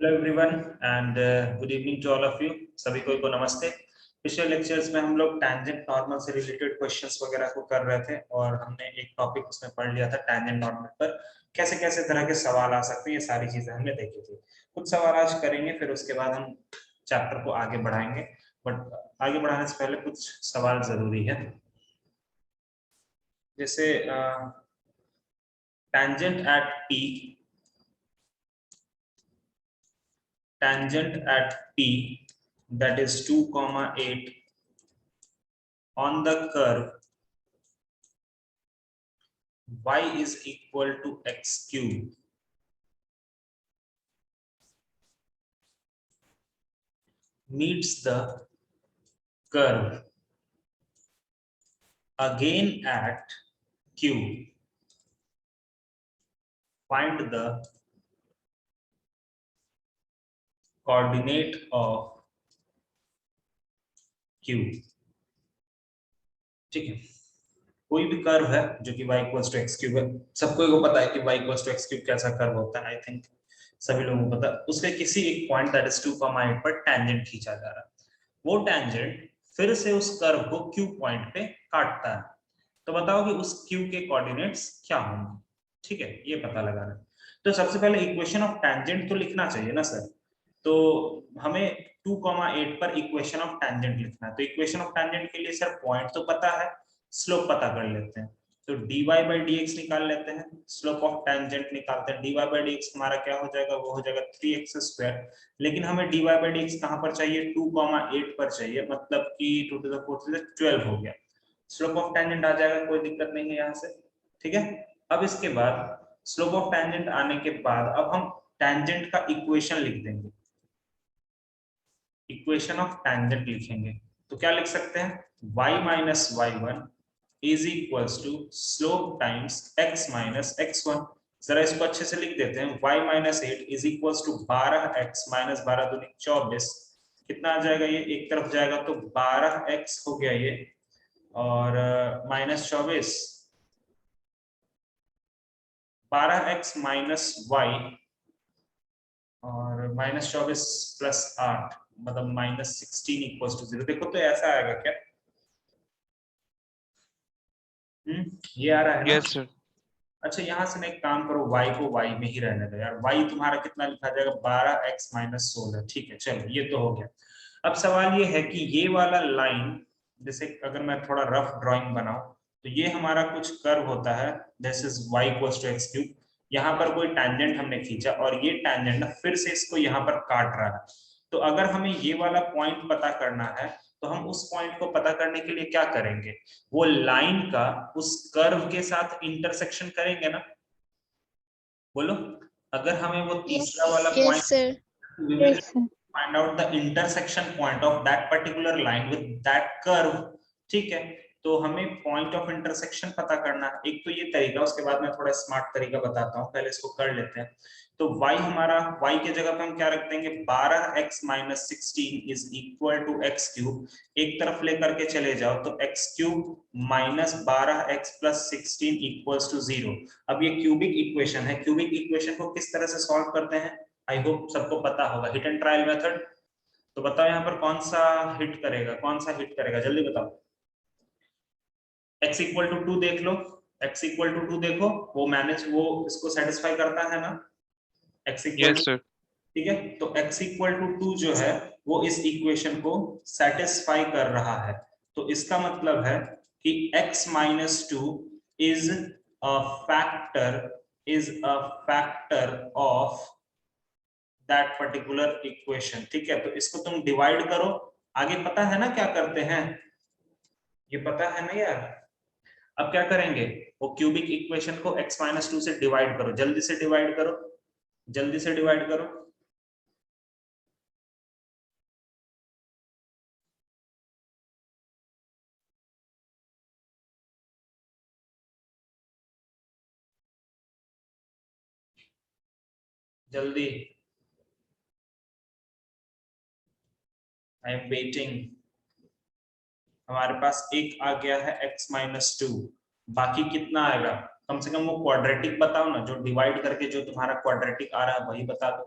Hello everyone and good evening to all of you. सभी को नमस्ते। पिछले लेक्चर्स में हम लोग टैंजेंट नॉर्मल से रिलेटेड क्वेश्चंस वगैरह को कर रहे थे और हमने एक टॉपिक उसमें पढ़ लिया था टैंजेंट नॉर्मल पर कैसे कैसे तरह के सवाल आ सकते हैं। ये सारी चीजें हमने देखी थी। कुछ सवाल आज करेंगे, फिर उसके बाद हम चैप्टर को आगे बढ़ाएंगे। बट आगे बढ़ाने से पहले कुछ सवाल जरूरी है। जैसे tangent at P that is 2,8 on the curve y is equal to x cube meets the curve again at q. Find the coordinate of q. ठीक है, कोई भी कर्व है जो कि y equals to X cube है। सबको को पता है कि y equals to X cube कैसा कर्व होता है। आई थिंक सभी लोगों को पता है। उसके किसी एक पॉइंट दैट इज 2,8 पर टेंजेंट खींचा जा रहा है। वो टेंजेंट फिर से उस कर्व को q पॉइंट पे काटता है। तो बताओ कि उस q के कोऑर्डिनेट्स क्या होंगे। ठीक है, ये पता लगाना है। तो सबसे पहले इक्वेशन ऑफ टेंजेंट तो लिखना चाहिए ना सर। तो हमें 2,8 पर इक्वेशन ऑफ टेंजेंट लिखना है। तो इक्वेशन ऑफ टेंजेंट के लिए सर पॉइंट तो पता है, स्लोप पता कर लेते हैं। तो dy by dx निकाल लेते हैं, स्लोप ऑफ टेंजेंट निकालते हैं। dy by dx हमारा क्या हो जाएगा, वो हो जाएगा 3x स्क्वायर। लेकिन हमें dy by dx कहां पर चाहिए, 2,8 पर चाहिए, मतलब कि 2 to the 4 से 12 हो गया। स्लोप ऑफ टेंजेंट आ जाएगा, कोई दिक्कत नहीं है यहाँ से। ठीक है, अब इसके बाद स्लोप ऑफ टेंजेंट आने के बाद अब हम टेंजेंट का इक्वेशन लिख देंगे। इक्वेशन ऑफ टेंजेंट लिखेंगे तो क्या लिख सकते हैं, y minus y1 is equals to slope times x minus x1। जरा इसको अच्छे से लिख देते हैं, y minus 8 is equals to 12x minus 12 दूनी 24। कितना आ जाएगा, ये एक तरफ जाएगा तो 12x हो गया ये, और माइनस 24, 12x माइनस y और माइनस 24 प्लस 8 मतलब माइनस 16 इक्वल्स टू 0। देखो तो ऐसा आएगा क्या, ये आ रहा है ना। Yes sir. अच्छा, यहाँ से ना एक काम करो, y को y में ही रहने दो यार। y तुम्हारा कितना लिखा जाएगा, 12x माइनस 16। ठीक है, चलो ये तो हो गया। अब सवाल ये है कि ये वाला लाइन, जैसे अगर मैं थोड़ा रफ ड्राइंग बनाऊं तो ये हमारा कुछ कर्व होता है, this is y equals to X cube. यहाँ पर कोई टैंजेंट हमने खींचा और ये टैंजेंट ना फिर से इसको यहाँ पर काट रहा है। तो अगर हमें ये वाला पॉइंट पता करना है तो हम उस पॉइंट को पता करने के लिए क्या करेंगे, वो लाइन का उस कर्व के साथ इंटरसेक्शन करेंगे ना। बोलो, अगर हमें वो तीसरा वाला Yes, point, sir. we will find out the intersection point of that particular line with that curve। ठीक है, तो हमें पॉइंट ऑफ इंटरसेक्शन पता करना है। एक तो ये तरीका, उसके बाद मैं थोड़ा स्मार्ट तरीका बताता हूँ, पहले इसको कर लेते हैं। तो y हमारा, y के जगह पे हम क्या रख देंगे, 12x minus 16 is equal to X cube. एक तरफ लेकर के चले जाओ तो X cube minus 12x plus 16 equals to 0। अब ये क्यूबिक इक्वेशन है, क्यूबिक इक्वेशन को किस तरह से सॉल्व करते हैं, आई होप सबको पता होगा, हिट एंड ट्रायल मेथड। तो बताओ यहाँ पर कौन सा हिट करेगा, कौन सा हिट करेगा, जल्दी बताओ। x इक्वल टू 2 देख लो, x इक्वल टू 2 देखो, वो मैनेज, वो इसको सेटिस्फाई करता है ना, x equals two. Sir. ठीक है, तो x इक्वल टू 2 जो है वो इस इक्वेशन को सेटिस्फाई कर रहा है। तो इसका मतलब है कि x minus 2 is a factor, is a factor of that particular equation. ठीक है, तो इसको तुम डिवाइड करो। आगे पता है ना क्या करते हैं, ये पता है ना यार। अब क्या करेंगे, वो क्यूबिक इक्वेशन को x माइनस 2 से डिवाइड करो, जल्दी से डिवाइड करो, जल्दी से डिवाइड करो। जल्दी, आई एम वेटिंग। हमारे पास एक आ गया है x माइनस 2, बाकी कितना आएगा, कम से कम वो क्वाड्रेटिक बताओ ना, जो डिवाइड करके जो तुम्हारा क्वाड्रेटिक आ रहा है वही बता दो।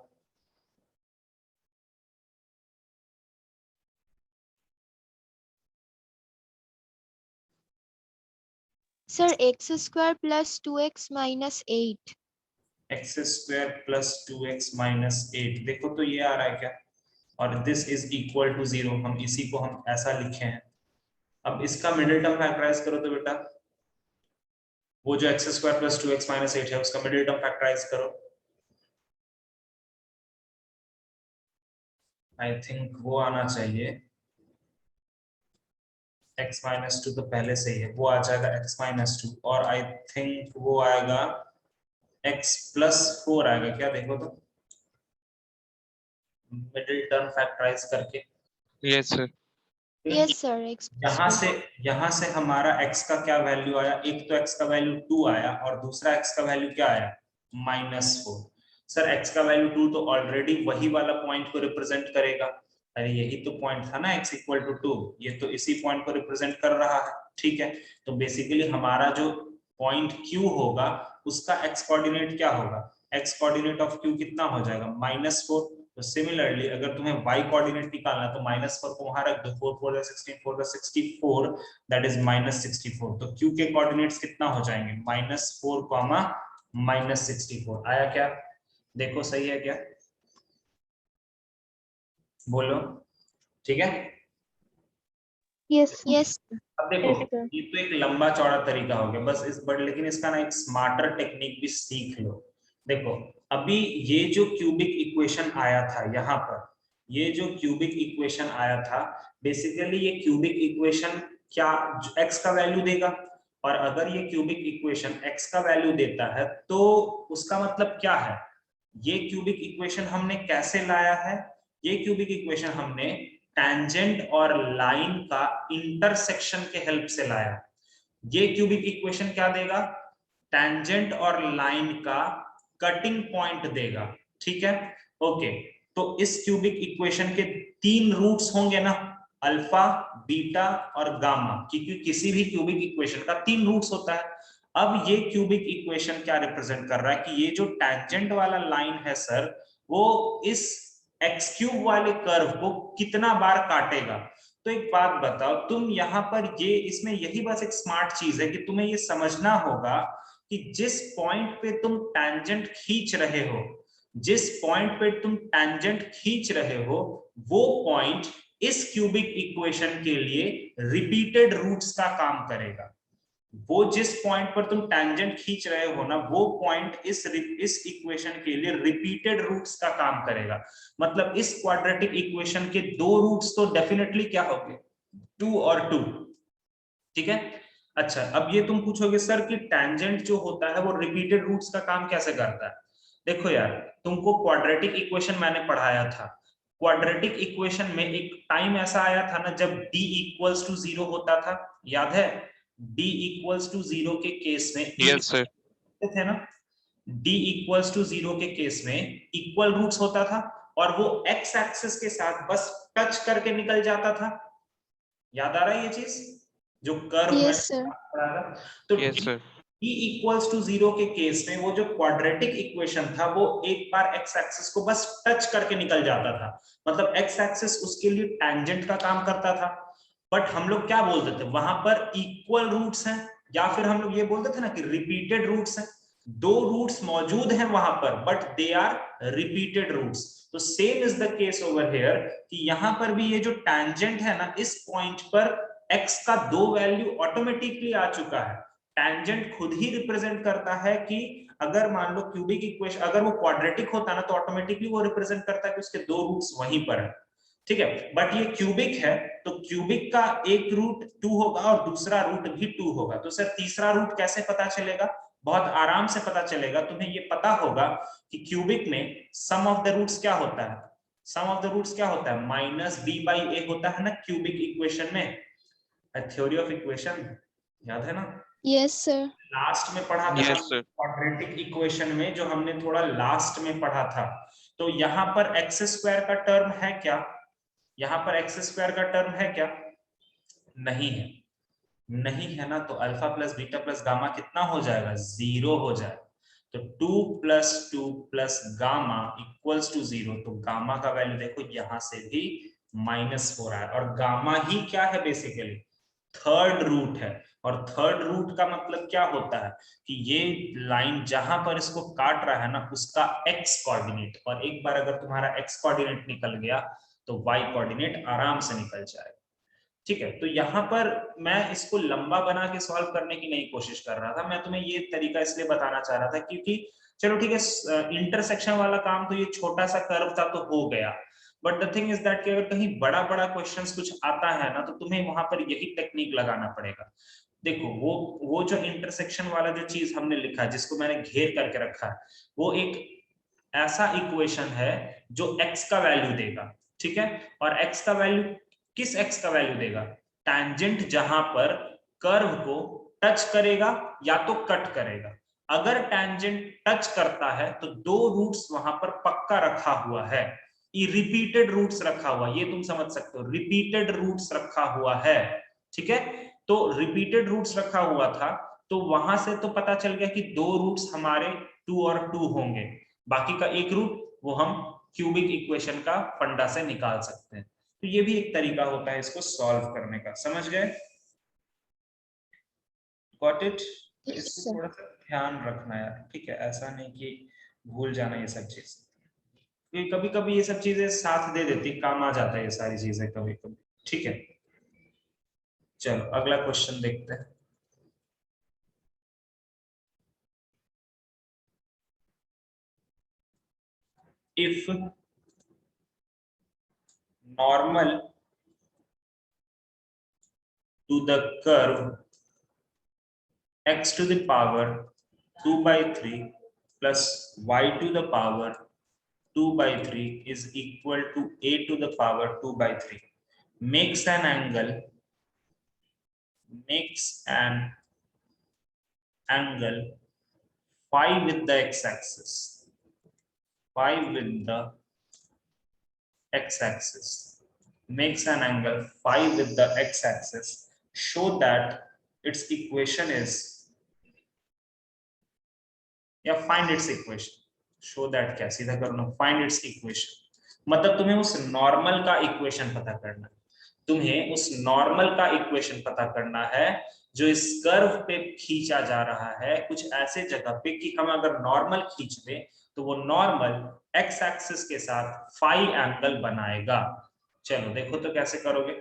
Sir x square plus 2x minus 8। X square plus 2x minus 8, देखो तो ये आ रहा है क्या, और दिस इज इक्वल टू 0, हम इसी को हम ऐसा लिखे हैं। अब इसका मिडिल टर्म फैक्टराइज करो तो बेटा, वो जो x square plus 2x minus 8 है उसका मिडिल टर्म फैक्टराइज करो। आई थिंक वो आना चाहिए x माइनस 2, तो पहले से ही है, वो आ जाएगा x माइनस 2, और आई थिंक वो आएगा x प्लस 4 आएगा क्या, देखो तो मिडिल टर्म फैक्टराइज करके। Yes sir. Yes sir x यहाँ से हमारा x का क्या वैल्यू आया, एक तो x का वैल्यू 2 आया और दूसरा x का वैल्यू क्या आया, -4। सर x का वैल्यू 2 तो ऑलरेडी वही वाला पॉइंट को रिप्रेजेंट करेगा, अरे यही तो पॉइंट था ना x इक्वल टू 2, ये तो इसी पॉइंट को रिप्रेजेंट कर रहा है, ठीक है। तो बेसिकली हमारा जो पॉइंट q होगा उसका x कोऑर्डिनेट क्या होगा, x कोऑर्डिनेट ऑफ q कितना हो जाएगा, -4। तो सिमिलरली अगर तुम्हें y कोऑर्डिनेट निकालना है तो -4 को वहां रख दो, 4 4 16 4 64, दैट इज -64। तो q के कोऑर्डिनेट्स कितना हो जाएंगे, -4, -64। आया क्या, देखो सही है क्या, बोलो, ठीक है। यस यस अब देखो ये तो एक लंबा चौड़ा तरीका हो गया बस इस, बट लेकिन इसका ना एक स्मार्टर टेक्निक भी सीख लो। देखो अभी ये जो क्यूबिक इक्वेशन आया था यहाँ पर, ये जो क्यूबिक इक्वेशन आया था, बेसिकली ये क्यूबिक इक्वेशन क्या x का वैल्यू देगा, और अगर ये क्यूबिक इक्वेशन x का वैल्यू देता है तो उसका मतलब क्या है, ये क्यूबिक इक्वेशन हमने कैसे लाया है, ये क्यूबिक इक्वेशन हमने टैंजेंट और लाइन का इंटरसेक्शन के हेल्प से लाया। ये क्यूबिक इक्वेशन क्या देगा, टैंजेंट और लाइन का कटिंग पॉइंट देगा, ठीक है। ओके, तो इस क्यूबिक इक्वेशन के 3 रूट्स होंगे ना, अल्फा, बीटा और गामा, क्योंकि किसी भी क्यूबिक इक्वेशन का 3 रूट्स होता है। अब ये क्यूबिक इक्वेशन क्या रिप्रेजेंट कर रहा है कि ये जो टैंजेंट वाला लाइन है सर, वो इस एक्स क्यूब वाले कर्व को कितना बार काटेगा। तो एक बात बताओ तुम यहाँ पर, ये इसमें यही बस एक स्मार्ट चीज है कि तुम्हें ये समझना होगा कि जिस पॉइंट पे तुम टैंजेंट खींच रहे हो, जिस पॉइंट पे तुम टैंजेंट खींच रहे हो, वो पॉइंट इस क्यूबिक इक्वेशन के लिए रिपीटेड रूट्स का काम करेगा। वो जिस पॉइंट पर तुम टैंजेंट खींच रहे हो ना, वो पॉइंट इस इक्वेशन के लिए रिपीटेड रूट्स का काम करेगा। मतलब इस क्वाड्रेटिक इक्वेशन के 2 रूट्स तो डेफिनेटली क्या होंगे, 2 और 2, ठीक है। अच्छा अब ये तुम पूछोगे सर कि टैंजेंट जो होता है वो रिपीटेड रूट्स का काम कैसे करता है। देखो यार, तुमको क्वाड्रेटिक इक्वेशन मैंने पढ़ाया था, क्वाड्रेटिक इक्वेशन में एक टाइम ऐसा आया था ना जब d इक्वल्स टू 0 होता था, याद है, d इक्वल्स टू 0 के केस में यस सर। थे ना, d इक्वल्स टू 0 के केस में इक्वल रूट्स होता था और वो x एक्सिस के साथ बस टच करके निकल जाता था, याद आ रहा है ये चीज, जो कर्व यस मैंने सर पढ़ा था। तो yes sir. d equals to 0 के केस में वो जो क्वाड्रेटिक इक्वेशन था वो एक बार x एक्सिस को बस टच करके निकल जाता था, मतलब x एक्सिस उसके लिए टैंजेंट का काम करता था। बट हम लोग क्या बोलते थे, वहां पर इक्वल रूट्स हैं, या फिर हम लोग ये बोलते थे ना कि रिपीटेड रूट्स हैं, 2 रूट्स मौजूद हैं वहां पर but they are repeated roots. तो same is the case over here कि यहां पर भी ये जो टैंजेंट है ना, इस पॉइंट पर x का 2 वैल्यू ऑटोमेटिकली आ चुका है। टैंजेंट खुद ही रिप्रेजेंट करता है कि अगर मान लो क्यूबिक इक्वेशन अगर वो क्वाड्रेटिक होता ना तो ऑटोमेटिकली वो रिप्रेजेंट करता है कि उसके 2 रूट्स वहीं पर है, ठीक है। बट ये क्यूबिक है तो क्यूबिक का एक रूट 2 होगा और दूसरा रूट भी 2 होगा। तो सर तीसरा रूट कैसे पता चलेगा, बहुत आराम से पता चलेगा, तुम्हें ये पता होगा कि क्यूबिक में सम ऑफ द रूट्स क्या होता है, सम ऑफ द रूट्स क्या होता है, -b/a होता है ना क्यूबिक इक्वेशन में, थ्योरी ऑफ इक्वेशन याद है ना, यस सर लास्ट में पढ़ा था यस सर। क्वाड्रेटिक इक्वेशन में, जो हमने थोड़ा लास्ट में पढ़ा था। तो यहाँ पर एक्स स्क्वायर का टर्म है क्या, यहाँ पर एक्स स्क्वायर का टर्म है क्या, नहीं है, नहीं है ना, तो alpha plus beta plus gamma कितना हो जाएगा, 0 हो जाएगा। तो 2 + 2 + गामा इक्वल्स टू 0, तो गामा का वैल्यू देखो यहां से भी -4 है, और गामा ही क्या है बेसिकली, थर्ड रूट है। और थर्ड रूट का मतलब क्या होता है कि ये लाइन जहां पर इसको काट रहा है ना उसका एक्स कोऑर्डिनेट, और एक बार अगर तुम्हारा एक्स कोऑर्डिनेट निकल गया तो वाई कोऑर्डिनेट आराम से निकल जाएगा। ठीक है, तो यहाँ पर मैं इसको लंबा बना के सॉल्व करने की नहीं कोशिश कर रहा था, मैं तुम्हें ये तरीका इसलिए बताना चाह रहा था क्योंकि चलो ठीक है इंटरसेक्शन वाला काम तो ये छोटा सा कर्व था तो हो गया, but the thing is that कि अगर कहीं बड़ा बड़ा क्वेश्चंस कुछ आता है ना तो तुम्हें वहां पर यही टेक्निक लगाना पड़ेगा। देखो वो जो इंटरसेक्शन वाला जो चीज हमने लिखा जिसको मैंने घेर करके रखा है वो एक ऐसा इक्वेशन है जो x का वैल्यू देगा, ठीक है, और x का वैल्यू किस x का वैल्यू देगा, टैंजेंट जहां पर कर्व को टच करेगा या तो कट करेगा। अगर टैंजेंट टच करता है तो दो रूट्स वहां पर पक्का रखा हुआ है, रिपीटेड रूट्स रखा हुआ, ये तुम समझ सकते हो, रिपीटेड रूट्स रखा हुआ है। ठीक है, तो रिपीटेड रूट्स रखा हुआ था तो वहां से तो पता चल गया कि दो रूट्स हमारे 2 और 2 होंगे, बाकी का एक रूट वो हम क्यूबिक इक्वेशन का फंडा से निकाल सकते हैं। तो ये भी एक तरीका होता है इसको सॉल्व करने का, समझ गए? Got it? तो इसको थोड़ा सा ध्यान रखना यार, ठीक है, ऐसा नहीं कि भूल जाना ये सब चीज, कभी कभी ये सब चीजें साथ दे देती, काम आ जाता है ये सारी चीजें कभी कभी। ठीक है, चलो अगला क्वेश्चन देखते हैं। if normal to the curve x to the power 2 by 3 plus y to the power 2 by 3 is equal to a to the power 2 by 3 makes an angle phi with the x-axis, phi with the x-axis, makes an angle phi with the x-axis, show that its equation is, या find its equation, show that क्या सीधा करो ना, find its equation, मतलब तुम्हें उस normal का equation पता करना है, तुम्हें उस नॉर्मल का इक्वेशन पता करना है जो इस कर्व पे खींचा जा रहा है कुछ ऐसे जगह पे कि हम अगर नॉर्मल खींच दें तो वो नॉर्मल एक्स एक्सिस के साथ फाई एंगल बनाएगा। चलो देखो तो कैसे करोगे,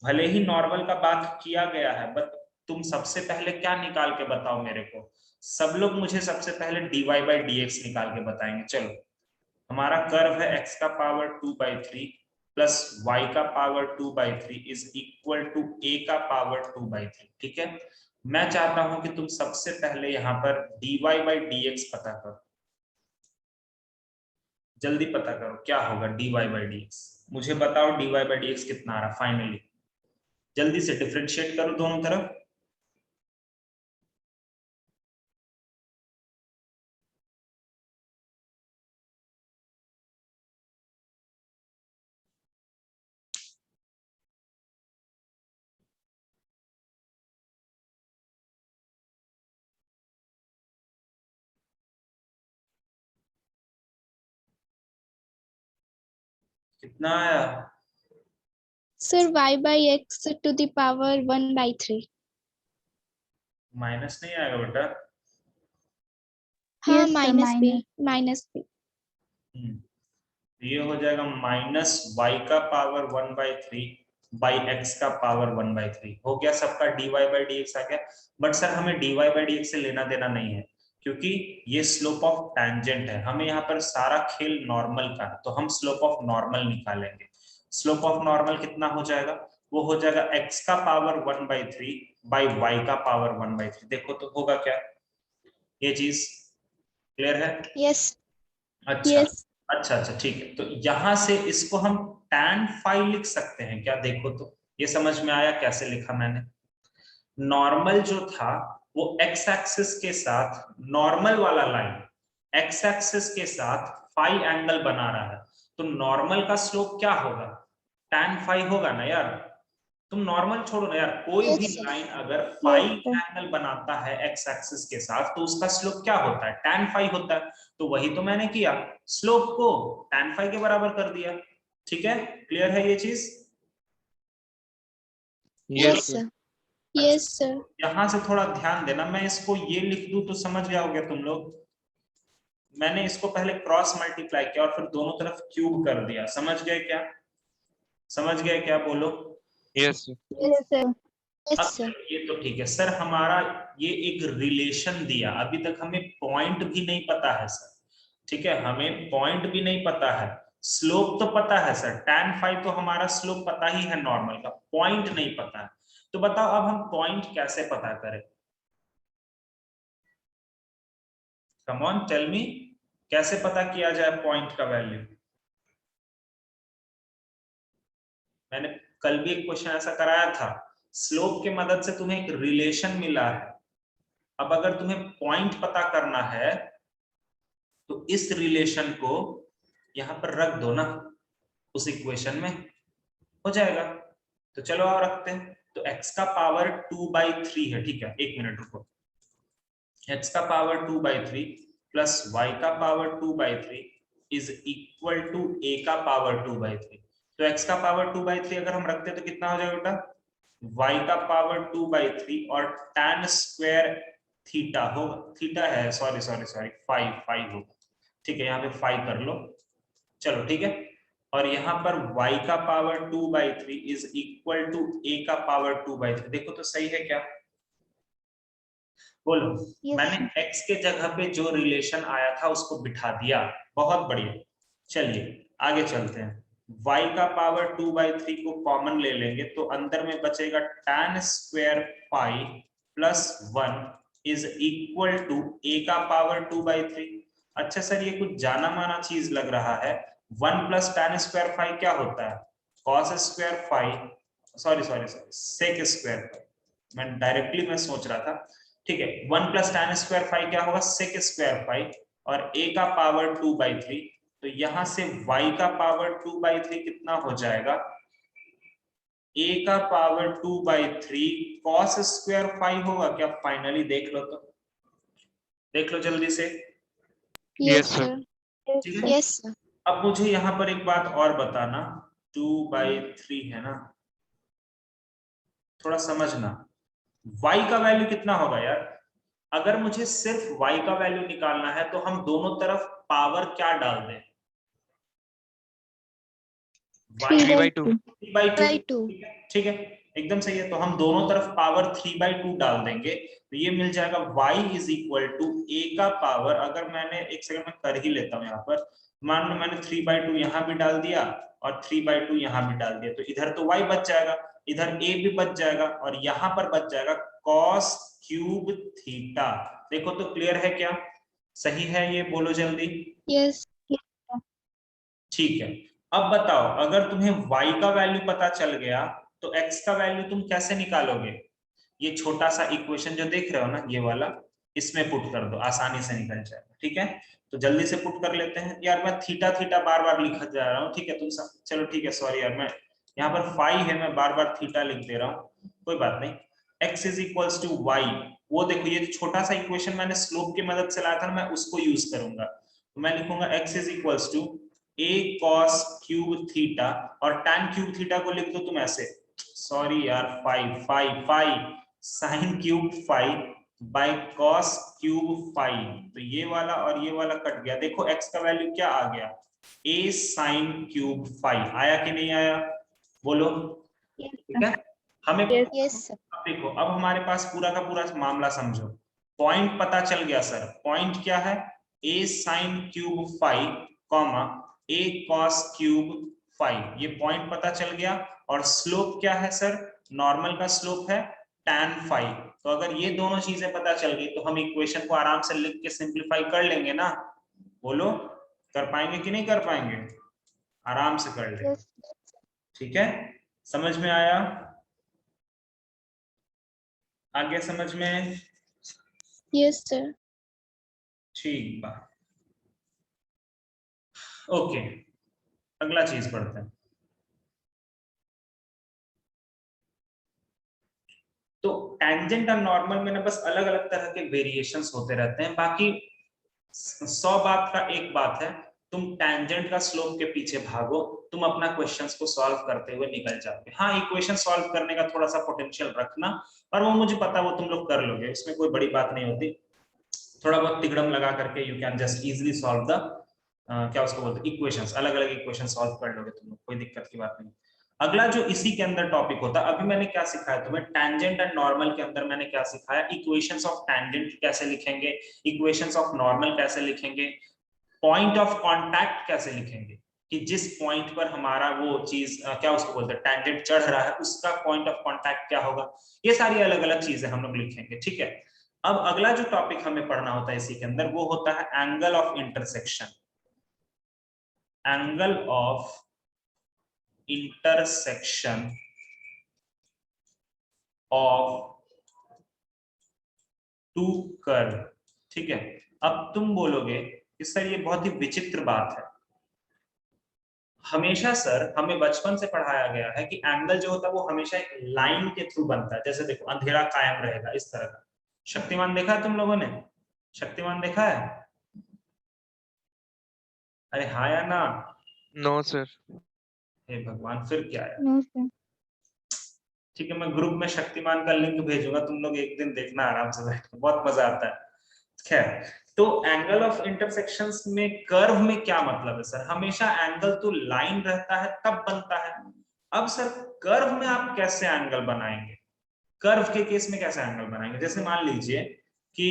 भले ही नॉर्मल का बात किया गया है बट तुम सबसे पहले क्या निकाल के बताओ मेरे को, सब लोग मुझे सबसे पहले dy बाई dx निकाल के बताएंगे। चलो हमारा कर्व है x का पावर 2/3 प्लस y का power 2/3 is equal to a का पावर 2/3। ठीक है, मैं चाहता हूं कि तुम सबसे पहले यहां पर dy बाई dx पता करो, जल्दी पता करो क्या होगा dy बाई dx, मुझे बताओ dy बाई dx कितना आ रहा फाइनली, जल्दी से डिफरेंशिएट करो दोनों तरफ। कितना आया? Sir, y by x to the power 1/3. Minus नहीं आएगा बेटा? हाँ, Yes, sir, minus B, minus. Minus B. ये हो जाएगा माइनस वाई का पावर 1/3 बाई एक्स का पावर 1/3, हो गया सबका dy बाई dx आ गया। बट सर हमें dy बाई dx से लेना देना नहीं है क्योंकि ये स्लोप ऑफ टैंजेंट है, हमें यहाँ पर सारा खेल नॉर्मल का है, तो हम स्लोप ऑफ नॉर्मल निकालेंगे। स्लोप ऑफ नॉर्मल कितना हो जाएगा, वो हो जाएगा x का पावर 1/3 बाई y का पावर 1/3। देखो तो होगा क्या, ये चीज क्लियर है? यस। अच्छा अच्छा ठीक है, तो यहां से इसको हम tan फाई लिख सकते हैं क्या, देखो तो ये समझ में आया कैसे लिखा मैंने। नॉर्मल जो था वो एक्स एक्सिस के साथ, नॉर्मल वाला लाइन एक्स एक्सिस के साथ फाई एंगल बना रहा है, तो नॉर्मल का स्लोप क्या होगा, tan फाई होगा ना यार। तुम नॉर्मल छोड़ो ना यार, कोई भी लाइन अगर फाई एंगल बनाता है एक्स एक्सिस के साथ तो उसका स्लोप क्या होता है, tan फाई होता है। तो वही तो मैंने किया, स्लोप को tan फाई के बराबर कर दिया। ठीक है, क्लियर है ये चीज? Yes sir. Yes, sir. यहाँ से थोड़ा ध्यान देना, मैं इसको ये लिख दूं तो समझ जाओगे तुम लोग। मैंने इसको पहले क्रॉस मल्टीप्लाई किया और फिर दोनों तरफ क्यूब कर दिया, समझ गए क्या? समझ गए क्या? बोलो। Yes Yes, sir. Yes, अब sir. ये तो ठीक है सर, हमारा ये एक रिलेशन दिया, अभी तक हमें पॉइंट भी नहीं पता है सर, ठीक है, हमें पॉइंट भी नहीं पता है, स्लोप तो पता है सर, tan फाइव तो हमारा स्लोप पता ही है नॉर्मल का, पॉइंट नहीं पता है। तो बताओ अब हम पॉइंट कैसे पता करें? कम ऑन टेल मी, कैसे पता किया जाए पॉइंट का वैल्यू? मैंने कल भी एक क्वेश्चन ऐसा कराया था, स्लोप के मदद से तुम्हें एक रिलेशन मिला है, अब अगर तुम्हें पॉइंट पता करना है तो इस रिलेशन को यहां पर रख दो ना उस इक्वेशन में, हो जाएगा। तो चलो आओ रखते हैं। तो x का पावर 2/3 है, ठीक है, एक मिनट रुको, x का पावर 2/3 प्लस y का power 2/3 is equal to a का पावर 2/3। तो x का पावर 2/3 अगर हम रखते हैं तो कितना हो जाएगा बेटा? y का पावर 2/3 और tan स्क्वायर थीटा होगा, थीटा है, सॉरी सॉरी सॉरी 5 होगा, ठीक है, यहाँ पे 5 कर लो, चलो ठीक है। और यहाँ पर y का power 2/3 is equal to a का पावर 2/3, देखो तो सही है क्या? बोलो। Yes, मैंने sir. x के जगह पे जो रिलेशन आया था उसको बिठा दिया, बहुत बढ़िया। चलिए आगे चलते हैं, y का पावर 2/3 को कॉमन ले लेंगे तो अंदर में बचेगा tan square 5 plus 1 is equal to a का पावर 2/3। अच्छा सर ये कुछ जाना माना चीज लग रहा है, 1 प्लस tan स्क्वायर 5 क्या होता है? cos square 5, sorry sorry sorry sec square 5, मैं डायरेक्टली मैं सोच रहा था, ठीक है, 1 प्लस tan स्क्वायर 5 क्या होगा? sec स्क्वायर 5 और a का पावर 2/3, तो यहां से y का पावर 2/3 कितना हो जाएगा? a का पावर 2/3 cos स्क्वायर 5 होगा क्या? फाइनली देख लो तो, देख लो जल्दी से, Yes, Yes, sir. sir. ठीक है। Yes, sir. अब मुझे यहाँ पर एक बात और बताना, 2/3 है ना, थोड़ा समझना, y का वैल्यू कितना होगा यार? अगर मुझे सिर्फ y का वैल्यू निकालना है तो हम दोनों तरफ पावर क्या डाल दें? y 3/2 3/2, ठीक है, एकदम सही है। तो हम दोनों तरफ पावर 3/2 डाल देंगे तो ये मिल जाएगा y is equal to a का पावर, अगर मैंने एक सेकंड में कर ही लेता हूँ यहाँ पर, मान लो मैंने 3/2 यहाँ भी डाल दिया और 3/2 यहाँ भी डाल दिया, तो इधर तो y बच जाएगा, इधर a भी बच जाएगा और यहाँ पर बच जाएगा cos क्यूब थीटा। देखो तो क्लियर है क्या? सही है ये? बोलो जल्दी। Yes. ठीक है, अब बताओ अगर तुम्हें y का वैल्यू पता चल गया तो x का वैल्यू तुम कैसे निकालोगे? ये छोटा सा इक्वेशन जो देख रहे हो ना, ये वाला, इसमें पुट कर दो, आसानी से निकल जाएगा, ठीक है। तो जल्दी से पुट कर लेते हैं यार, मैं थीटा थीटा बार बार लिखा जा रहा हूँ, ठीक है, तुम सब चलो ठीक है, सॉरी यार, मैं यहाँ पर 5 है, मैं बार बार थीटा लिख दे रहा हूँ, कोई बात नहीं। x is equals to Y, वो देखो ये छोटा सा इक्वेशन मैंने स्लोप की मदद से लाया था, मैं उसको यूज करूंगा, तो मैं लिखूंगा x is equals to a cos cube theta और tan क्यूब थीटा को लिख दो तुम ऐसे, सॉरी यार 5 sine cube 5 by cos cube 5, तो ये वाला और ये वाला कट गया, देखो x का वैल्यू क्या आ गया? a साइन क्यूब 5 आया कि नहीं आया? बोलो। ठीक है, हमें Yes, sir. अब देखो, अब हमारे पास पूरा का पूरा मामला समझो, पॉइंट पता चल गया सर, पॉइंट क्या है? a sign cube 5 comma a cos cube 5, ये पॉइंट पता चल गया। और स्लोप क्या है सर? नॉर्मल का स्लोप है tan 5, तो अगर ये दोनों चीजें पता चल गई तो हम इक्वेशन को आराम से लिख के सिंपलीफाई कर लेंगे ना। बोलो, कर पाएंगे कि नहीं कर पाएंगे? आराम से कर लेंगे, Yes. ठीक है, समझ में आया? आगे समझ में? Yes, sir. ठीक बात, ओके, अगला चीज पढ़ते हैं। तो टेंजेंट और नॉर्मल में ना बस अलग अलग तरह के वेरिएशंस होते रहते हैं, बाकी 100 बात का एक बात है, तुम टेंजेंट का स्लोप के पीछे भागो, तुम अपना क्वेश्चंस को सॉल्व करते हुए निकल जाओगे। हाँ, इक्वेशन सॉल्व करने का थोड़ा सा पोटेंशियल रखना, पर वो मुझे पता वो तुम लोग कर लोगे, इसमें कोई बड़ी बात नहीं होती। थोड़ा बहुत तिगड़म लगा करके you can just easily solve the क्या उसको बोलते हैं इक्वेशंस, अलग अलग इक्वेशन सॉल्व कर लोगे तुम लोग, कोई दिक्कत की बात नहीं। अगला जो इसी के अंदर टॉपिक होता है, अभी मैंने क्या सिखाया तुम्हें, टेंजेंट एंड नॉर्मल के अंदर मैंने क्या सिखाया, इक्वेशंस ऑफ टेंजेंट कैसे लिखेंगे, इक्वेशंस ऑफ नॉर्मल कैसे लिखेंगे, पॉइंट ऑफ कांटेक्ट कैसे लिखेंगे, कि जिस पॉइंट पर हमारा वो चीज क्या उसको बोलते हैं टेंजेंट चढ़ रहा है उसका पॉइंट ऑफ कांटेक्ट क्या होगा, ये सारी अलग अलग चीजें हम लोग लिखेंगे, ठीक है। अब अगला जो टॉपिक हमें पढ़ना होता है इसी के अंदर वो होता है angle of intersection, angle of intersection of two curve, ठीक है। अब तुम बोलोगे कि सर ये बहुत ही विचित्र बात है, हमेशा सर हमें बचपन से पढ़ाया गया है कि एंगल जो होता है वो हमेशा एक लाइन के थ्रू बनता है, जैसे देखो अंधेरा कायम रहेगा इस तरह का। शक्तिमान देखा है तुम लोगों ने, शक्तिमान देखा है, अरे हाँ या ना। No sir. हे भगवान, फिर क्या है। No, sir. ठीक है, मैं ग्रुप में शक्तिमान का लिंक भेजूंगा, तुम लोग एक दिन देखना आराम से बैठ के, बहुत मजा आता है। खैर, तो एंगल ऑफ इंटरसेक्शंस में कर्व में क्या मतलब है सर, हमेशा एंगल तो लाइन रहता है तब बनता है। अब सर कर्व में आप कैसे एंगल बनाएंगे, कर्व के केस में कैसे एंगल बनाएंगे, जैसे मान लीजिए कि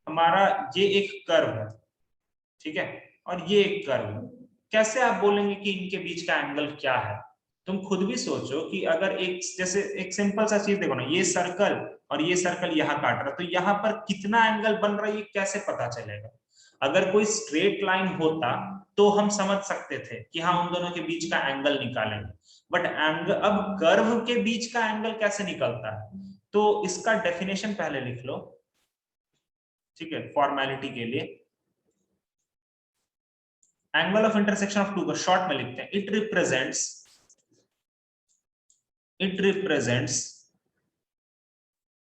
हमारा ये एक कर्व है, ठीक है, और ये एक कर्व है, कैसे आप बोलेंगे कि इनके बीच का एंगल क्या है। तुम खुद भी सोचो कि अगर एक जैसे एक सिंपल सा चीज देखो ना, ये सर्कल और ये सर्कल यहाँ काट रहा है, तो यहाँ पर कितना एंगल बन रहा है ये कैसे पता चलेगा। अगर कोई स्ट्रेट लाइन होता तो हम समझ सकते थे कि हाँ उन दोनों के बीच का एंगल निकालेंगे, बट एंगल अब कर्व के बीच का एंगल कैसे निकलता है, तो इसका डेफिनेशन पहले लिख लो, ठीक है, फॉर्मेलिटी के लिए। Angle of intersection of two को शॉर्ट में लिखते हैं, it represents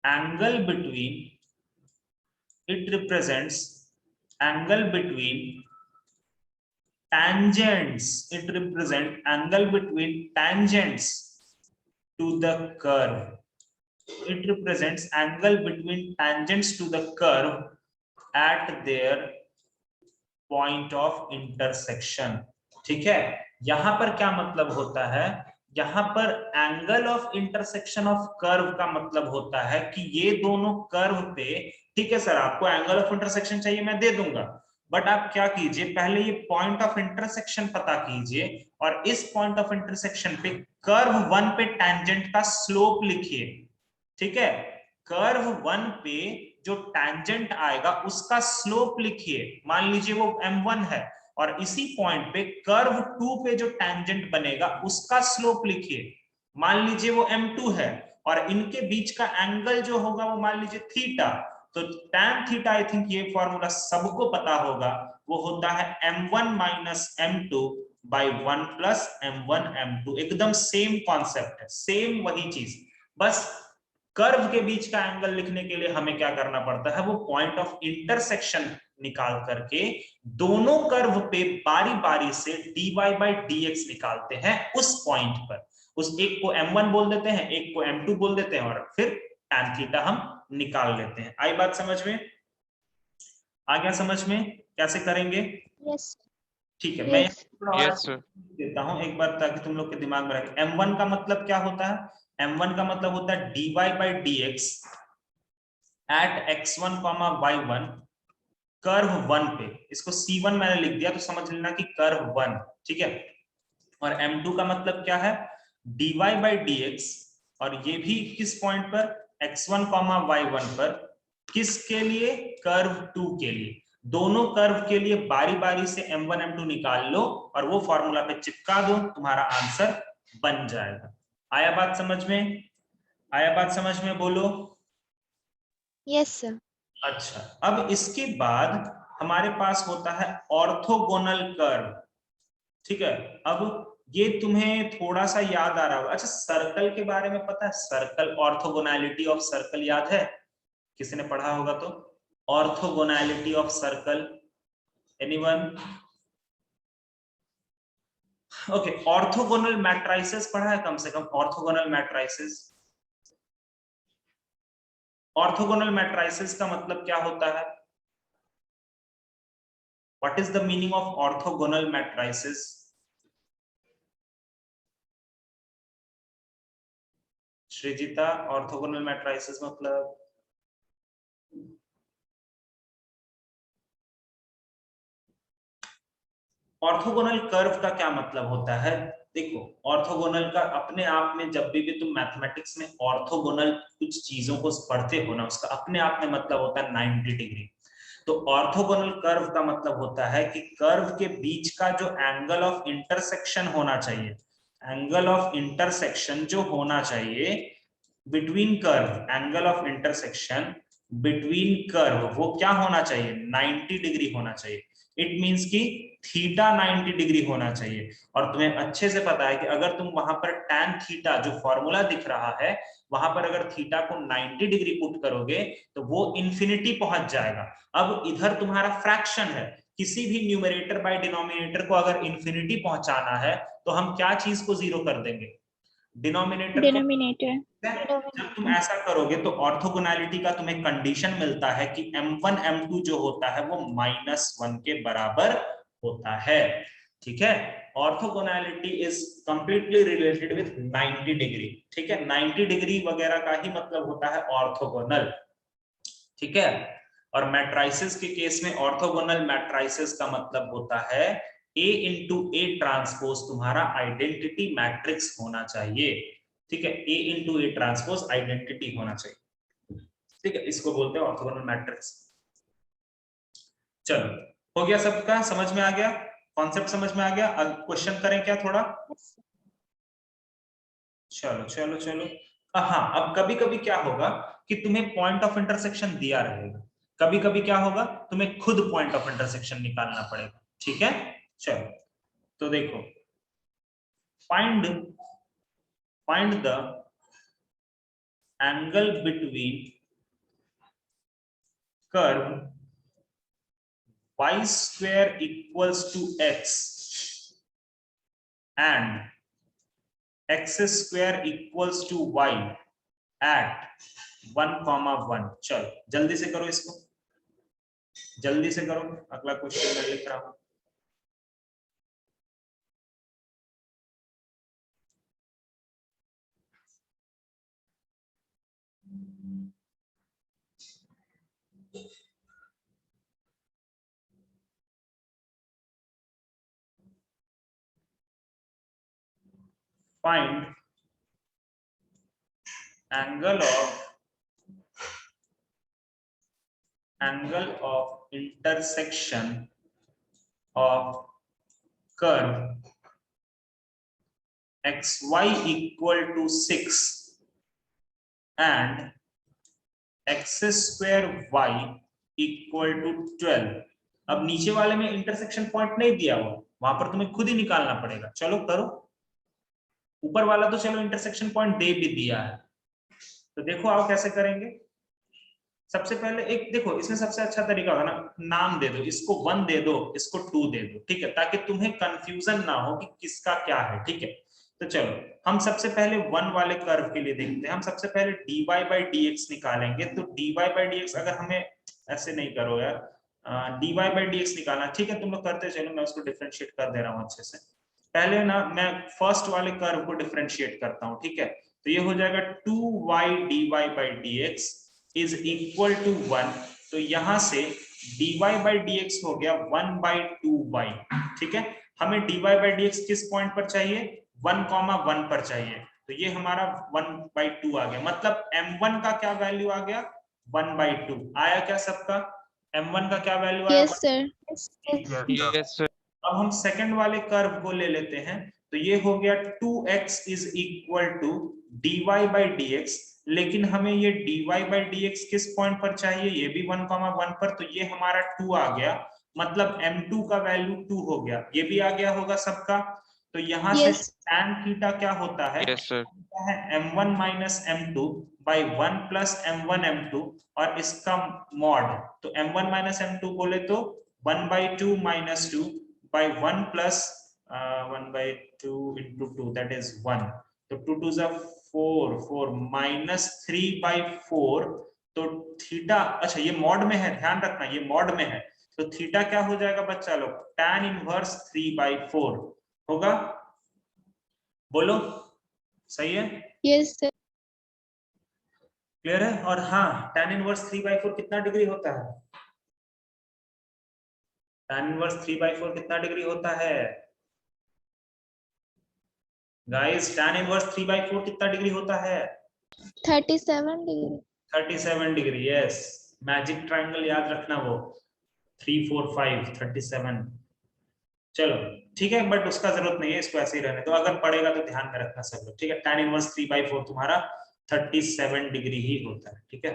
angle between, it represents angle between tangents, it represent angle between tangents to the curve, it represents angle between tangents to the curve at their point of intersection, ठीक है। यहां पर क्या मतलब होता है, यहां पर angle of intersection of curve का मतलब होता है कि ये दोनों कर्व पे, ठीक है सर आपको एंगल ऑफ इंटरसेक्शन चाहिए मैं दे दूंगा, बट आप क्या कीजिए पहले ये पॉइंट ऑफ इंटरसेक्शन पता कीजिए और इस पॉइंट ऑफ इंटरसेक्शन पे कर्व 1 पे टेंजेंट का स्लोप लिखिए, ठीक है। कर्व 1 पे जो टेंजेंट आएगा उसका स्लोप लिखिए, मान लीजिए वो m1 है, और इसी पॉइंट पे कर्व 2 पे जो टेंजेंट बनेगा उसका स्लोप लिखिए, मान लीजिए वो m2 है, और इनके बीच का एंगल जो होगा वो मान लीजिए थीटा, तो tan थीटा आई थिंक ये फॉर्मूला सबको पता होगा, वो होता है m1 minus m2 by 1 plus m1 m2, एकदम सेम कॉन्सेप्ट है, सेम वही चीज, बस कर्व के बीच का एंगल लिखने के लिए हमें क्या करना पड़ता है, वो पॉइंट ऑफ इंटरसेक्शन निकाल करके दोनों कर्व पे बारी बारी से dy बाई dx निकालते हैं उस पॉइंट पर, उस एक को m1 बोल देते हैं, एक को m2 बोल देते हैं, और फिर tan थीटा हम निकाल लेते हैं। आई बात समझ में, आ गया समझ में कैसे करेंगे। Yes. ठीक है, मैं यस सर। देता हूं एक बार ताकि तुम लोग के दिमाग में रखे। m1 का मतलब क्या होता है, m1 का मतलब होता है dy by dx at x1 y1 curve 1 पे, इसको c1 मैंने लिख दिया तो समझ लेना कि कर्व 1, ठीक है। और m2 का मतलब क्या है, dy बाई dx, और ये भी किस पॉइंट पर, x1 y1 पर, किसके लिए, कर्व 2 के लिए, दोनों कर्व के लिए बारी बारी से m1 m2 निकाल लो और वो फॉर्मूला पे चिपका दो, तुम्हारा आंसर बन जाएगा। आया बात समझ में, आया बात समझ में, बोलो। Yes, sir. अच्छा, अब इसके बाद हमारे पास होता है ऑर्थोगोनल कर्व, ठीक है। अब ये तुम्हें थोड़ा सा याद आ रहा होगा, अच्छा सर्कल के बारे में पता है, सर्कल ऑर्थोगोनैलिटी ऑफ सर्कल याद है, किसी ने पढ़ा होगा तो, orthogonality of circle, anyone, okay, orthogonal matrices पढ़ा है कम से कम? ऑर्थोगोनल मैट्राइसेस, ऑर्थोगोनल मैट्राइसेस का मतलब क्या होता है? What is the meaning of orthogonal matrices? Shrijita, orthogonal matrices मतलब? ऑर्थोगोनल कर्व का क्या मतलब होता है? देखो, ऑर्थोगोनल का अपने आप में जब भी तुम मैथमेटिक्स में ऑर्थोगोनल कुछ चीजों को पढ़ते हो ना, उसका अपने आप में मतलब होता है 90 डिग्री। तो ऑर्थोगोनल कर्व का मतलब होता है कि कर्व के बीच का जो एंगल ऑफ इंटरसेक्शन होना चाहिए, एंगल ऑफ इंटरसेक्शन जो होना चाहिए between curve, angle of intersection between curve, वो क्या होना चाहिए? 90 डिग्री होना चाहिए। इट मींस कि थीटा 90 डिग्री होना चाहिए। और तुम्हें अच्छे से पता है कि अगर तुम वहां पर tan थीटा जो फॉर्मूला दिख रहा है, वहां पर अगर थीटा को 90 डिग्री पुट करोगे तो वो इंफिनिटी पहुंच जाएगा। अब इधर तुम्हारा फ्रैक्शन है, किसी भी न्यूमरेटर बाय डिनोमिनेटर को अगर इंफिनिटी पहुंचाना है तो हम क्या चीज को जीरो कर देंगे? डिनोमिनेटर को। डिनोमिनेटर। जब तुम ऐसा करोगे तो ऑर्थोगोनैलिटी का तुम्हें कंडीशन मिलता है कि m1 m2 जो होता है वो -1 के बराबर होता है। ठीक है, orthogonality is completely related with 90 degree. ठीक है, 90 डिग्री वगैरह का ही मतलब होता है ऑर्थोगोनल। ठीक है, और मैट्राइसिस के केस में ऑर्थोगोनल मैट्राइसिस का मतलब होता है A इंटू ए ट्रांसपोज तुम्हारा आइडेंटिटी मैट्रिक्स होना चाहिए। ठीक है, A into A transpose identity होना चाहिए। ठीक है, इसको बोलते हैं ऑर्थोगोनल मैट्रिक्स। चलो, हो गया सबका? समझ में आ गया? कॉन्सेप्ट समझ में आ गया? अब क्वेश्चन करें क्या थोड़ा? चलो चलो चलो। हाँ, अब कभी कभी क्या होगा कि तुम्हें पॉइंट ऑफ इंटरसेक्शन दिया रहेगा, कभी कभी क्या होगा तुम्हें खुद पॉइंट ऑफ इंटरसेक्शन निकालना पड़ेगा। ठीक है, चलो तो देखो, find the angle between curve y square equals to x and x square equals to y at 1,1। चलो जल्दी से करो इसको, जल्दी से करो। अगला क्वेश्चन मैं लिख रहा हूं। Find angle of intersection of curve xy equal to 6 and x square y equal to 12। अब नीचे वाले में इंटरसेक्शन पॉइंट नहीं दिया हुआ, वहां पर तुम्हें खुद ही निकालना पड़ेगा। चलो करो। ऊपर वाला तो चलो इंटरसेक्शन पॉइंट दे भी दिया है, तो देखो आओ कैसे करेंगे। सबसे पहले एक देखो, इसमें सबसे अच्छा तरीका होगा ना, नाम दे दो, इसको 1 दे दो, इसको 2 दे दो। ठीक है, ताकि तुम्हें कंफ्यूजन ना हो कि किसका क्या है। ठीक है, तो चलो हम सबसे पहले 1 वाले कर्व के लिए देखते हैं। हम सबसे पहले dy by dx निकालेंगे। तो dy by dx अगर हमें ऐसे नहीं करो यार, dy by dx निकालना। ठीक है, तुम लोग करते चलो, मैं उसको डिफरेंशिएट कर दे रहा हूँ अच्छे से। पहले ना मैं फर्स्ट वाले कर्व को डिफरेंशिएट करता हूँ। ठीक है, तो ये हो जाएगा 2y dy by dx is equal to 1। तो यहां से dy by dx हो गया 1/2y। ठीक है, हमें dy by dx किस पॉइंट पर चाहिए? 1,1 पर चाहिए। तो ये हमारा 1/2 आ गया। मतलब m1 का क्या वैल्यू आ गया? 1/2 आया क्या सबका? m1 का क्या वैल्यू आया? Yes sir. Yes, sir. अब हम सेकंड वाले कर्व को ले लेते हैं। तो ये हो गया 2x is equal to dy by dx। लेकिन हमें ये dy by dx किस पॉइंट पर चाहिए? ये भी 1,1 पर। तो ये हमारा 2 आ गया, मतलब m2 का वैल्यू 2 हो गया। ये भी आ गया होगा सबका। तो यहाँ से यस tan थीटा क्या होता है? Yes, sir. है m1 minus m2 by 1 plus m1 m2 और इसका मॉड। तो m1 माइनस m2 बोले तो 1/2 minus 2 by 1 plus 1/2 into 2 that is 1, तो 2 2 is 4, 4 minus 3/4, तो थीटा, अच्छा ये मॉड में है, ध्यान रखना ये मॉड में है, तो थीटा क्या हो जाएगा बच्चा लोग, tan इनवर्स 3/4 होगा, बोलो सही है? Yes, sir. क्लियर है? और हाँ, tan इनवर्स 3/4 कितना डिग्री होता है? tan इनवर्स 3/4 कितना डिग्री होता है गाइस? tan इनवर्स 3/4 कितना डिग्री होता है? 37 degree. 37 degree, yes. Magic triangle याद रखना, वो 3 4 5 37। चलो ठीक है, बट उसका जरूरत नहीं है, इसको ऐसे ही रहने दो, अगर पड़ेगा तो ध्यान में रखना सब लोग, ठीक है? tan इनवर्स 3/4 तुम्हारा 37 डिग्री ही होता है, ठीक है?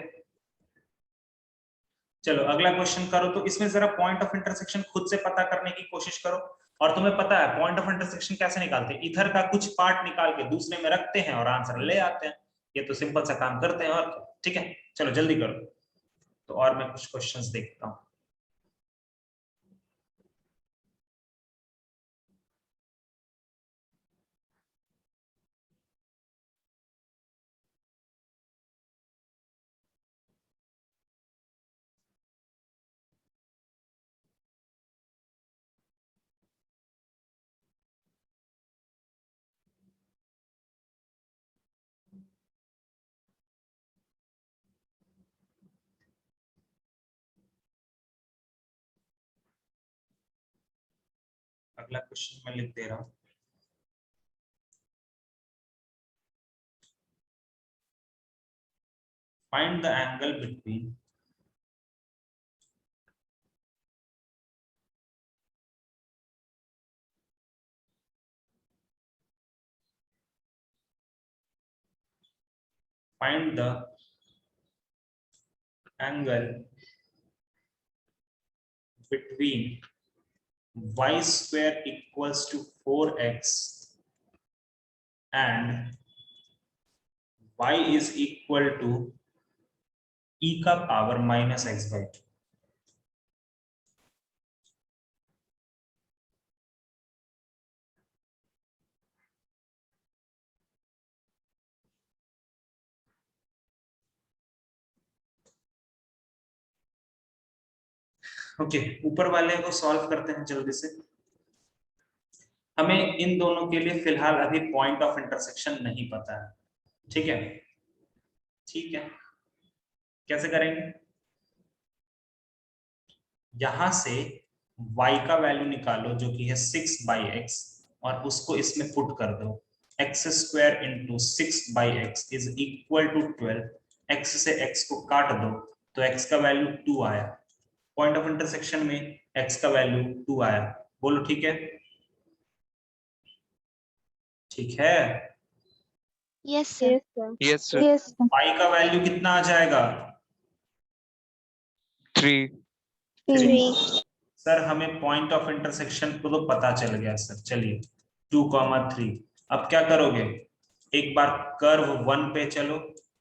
चलो अगला क्वेश्चन करो, तो इसमें जरा पॉइंट ऑफ इंटरसेक्शन खुद से पता करने की कोशिश करो। और तुम्हें पता है पॉइंट ऑफ इंटरसेक्शन कैसे निकालते हैं? इधर का कुछ पार्ट निकाल के दूसरे में रखते हैं और आंसर ले आते हैं। ये तो सिंपल सा काम करते हैं, और क्या, ठीक है? चलो जल्दी करो। तो और मैं कुछ क्वेश्चंस देखता हूँ। अगला क्वेश्चन मैं लिख दे रहा हूँ। Find the angle between find the angle between y square equals to 4x and y is equal to e का पावर माइनस x/2। ओके, ऊपर वाले को सॉल्व करते हैं जल्दी से। हमें इन दोनों के लिए फिलहाल अभी पॉइंट ऑफ इंटरसेक्शन नहीं पता है, ठीक है? ठीक है, कैसे करेंगे? यहां से y का वैल्यू निकालो जो कि है 6/x, और उसको इसमें पुट कर दो। x² into 6/x is equal to 12। x से x को काट दो तो x का वैल्यू 2 आया। पॉइंट ऑफ इंटरसेक्शन में x का वैल्यू 2 आया। बोलो ठीक है? ठीक है? Yes, sir. Yes, sir. Yes, sir. y का वैल्यू कितना आ जाएगा? 3. 3. सर हमें पॉइंट ऑफ इंटरसेक्शन को तो पता चल गया सर। चलिए 2,3। अब क्या करोगे? एक बार कर्व 1 पे चलो,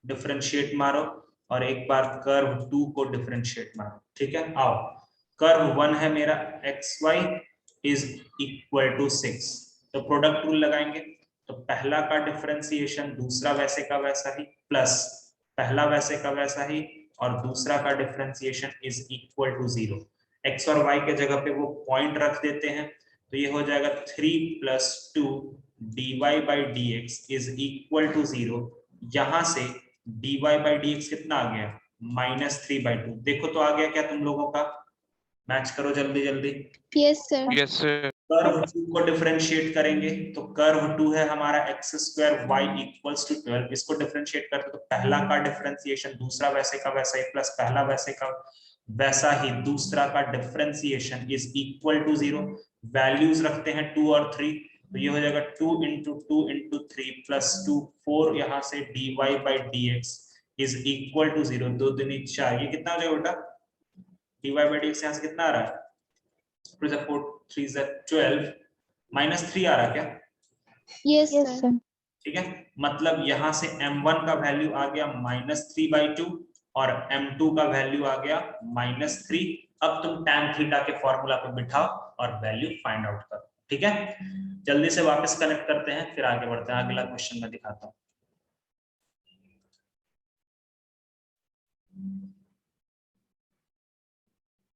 डिफरेंशिएट मारो, और एक बार कर्व 2 को डिफरेंशिएट मारो, ठीक है? आओ, कर्व 1 है मेरा xy इज इक्वल टू 6, तो प्रोडक्ट रूल लगाएंगे। तो पहला का डिफरेंशिएशन दूसरा वैसे का वैसा ही, प्लस पहला वैसे का वैसा ही, और दूसरा का differentiation is equal to 0। x और y के जगह पे वो पॉइंट रख देते हैं, तो ये हो जाएगा 3 + 2 dy by dx is equal to 0। यहां से dy by dx कितना आ गया? -3/2। देखो तो आ गया क्या तुम लोगों का? मैच करो जल्दी जल्दी। Yes, sir. Yes, sir. Curve 2 को डिफरेंशिएट करेंगे, तो कर्व 2 है हमारा x² y इक्वल्स टू 12। इसको डिफरेंशिएट करते तो पहला का डिफरेंशिएशन दूसरा वैसे का वैसा ही, प्लस पहला वैसे का वैसा ही दूसरा का differentiation is equal to 0। Values रखते हैं 2 और 3, तो ये हो जाएगा 2 × 2 × 3 + 2 4, यहाँ से dy by dx is equal to 0। 2 दूनी 4, ये कितना हो जाएगा बेटा? dy by dx यहाँ से कितना आ रहा है? 2 × 4 3 × 12 -3 आ रहा क्या? Yes, sir. ठीक है, मतलब यहां से m1 का वैल्यू आ गया -3/2 और m2 का वैल्यू आ गया -3। अब तुम tan थीटा के फॉर्मूला पे बिठाओ और वैल्यू फाइंड आउट करो। ठीक है, जल्दी से वापस कनेक्ट करते हैं, फिर आगे बढ़ते हैं। अगला क्वेश्चन मैं दिखाता हूँ।